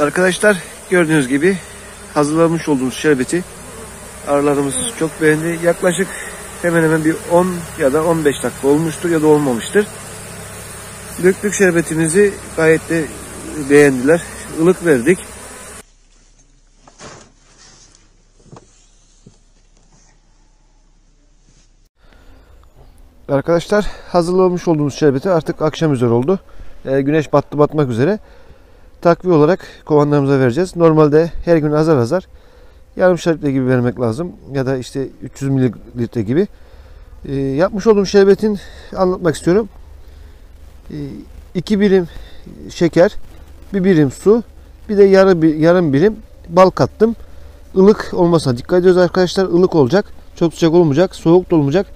Arkadaşlar gördüğünüz gibi hazırlamış olduğumuz şerbeti arılarımız çok beğendi. Yaklaşık hemen hemen bir 10 ya da 15 dakika olmuştur ya da olmamıştır. Döktük şerbetimizi, gayet de beğendiler. Ilık verdik. Arkadaşlar hazırlamış olduğumuz şerbeti artık akşam üzeri oldu. Güneş batmak üzere. Takviye olarak kovanlarımıza vereceğiz. Normalde her gün azar azar yarım litre gibi vermek lazım. Ya da işte 300 mililitre gibi. Yapmış olduğum şerbetin anlatmak istiyorum. 2 birim şeker, 1 birim su, bir de yarım birim bal kattım. Ilık olmasına dikkat ediyoruz arkadaşlar. Ilık olacak. Çok sıcak olmayacak. Soğuk da olmayacak.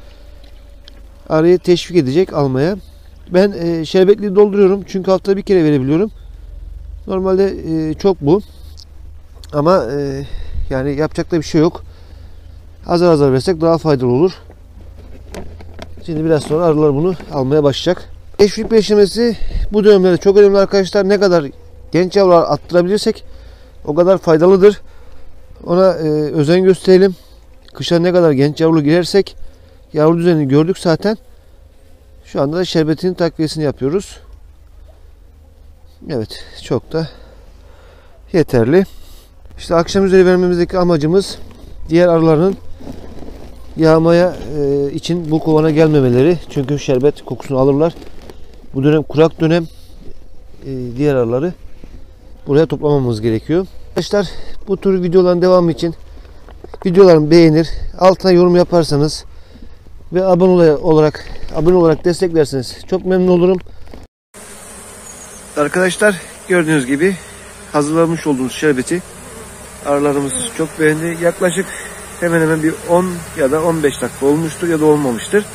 Arıyı teşvik edecek almaya. Ben şerbetliği dolduruyorum. Çünkü haftada bir kere verebiliyorum. Normalde çok bu. Ama yani yapacak da bir şey yok. Azar azar versek daha faydalı olur. Şimdi biraz sonra arılar bunu almaya başlayacak. Teşvik beslemesi bu dönemlerde çok önemli arkadaşlar. Ne kadar genç yavrular attırabilirsek o kadar faydalıdır. Ona özen gösterelim. Kışa ne kadar genç yavru girersek yavru düzenini gördük zaten. Şu anda da şerbetinin takviyesini yapıyoruz. Evet, çok da yeterli. İşte akşam üzeri vermemizdeki amacımız diğer arıların yağmaya için bu kovana gelmemeleri. Çünkü şerbet kokusunu alırlar. Bu dönem kurak dönem, diğer arıları buraya toplamamız gerekiyor. Arkadaşlar bu tür videoların devamı için videolarımı beğenir, altına yorum yaparsanız ve abone olarak desteklerseniz çok memnun olurum. Arkadaşlar gördüğünüz gibi hazırlamış olduğumuz şerbeti arılarımız çok beğendi. Yaklaşık hemen hemen bir 10 ya da 15 dakika olmuştur ya da olmamıştır.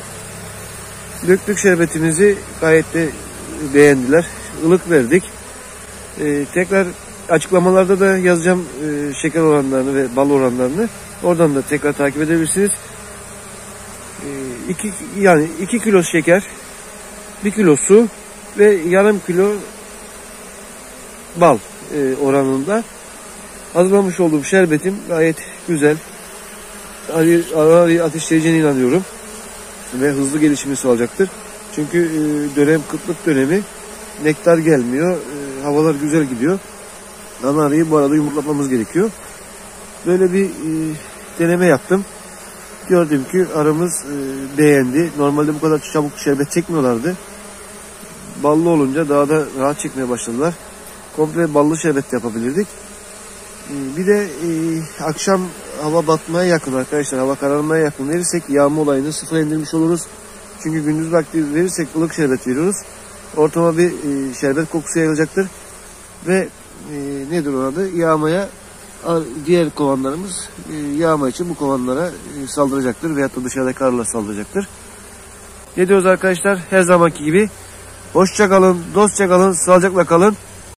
Döktük şerbetimizi, gayet de beğendiler. Ilık verdik. Tekrar açıklamalarda da yazacağım şeker oranlarını ve bal oranlarını. Oradan da tekrar takip edebilirsiniz. 2 kilo şeker, 1 kilo su ve yarım kilo bal oranında hazırlamış olduğum şerbetim gayet güzel. Arıyı ateşleyeceğine inanıyorum ve hızlı gelişimi sağlayacaktır. Çünkü kıtlık dönemi, nektar gelmiyor, havalar güzel gidiyor. Ana arıyı bu arada yumurtlatmamız gerekiyor. Böyle bir deneme yaptım. Gördüm ki arımız beğendi. Normalde bu kadar çabuk şerbet çekmiyorlardı. Ballı olunca daha da rahat çekmeye başladılar. Komple ballı şerbet yapabilirdik. Bir de akşam hava batmaya yakın arkadaşlar, hava kararmaya yakın verirsek yağma olayını sıfıra indirmiş oluruz. Çünkü gündüz vakti verirsek ılık şerbet veriyoruz. Ortama bir şerbet kokusu yayılacaktır. Ve nedir o adı? Yağmaya diğer kovanlarımız yağma için bu kovanlara saldıracaktır. Veyahut da dışarıdaki arılar saldıracaktır. Ne diyoruz arkadaşlar? Her zamanki gibi hoşça kalın, dostça kalın, sağlıcakla kalın.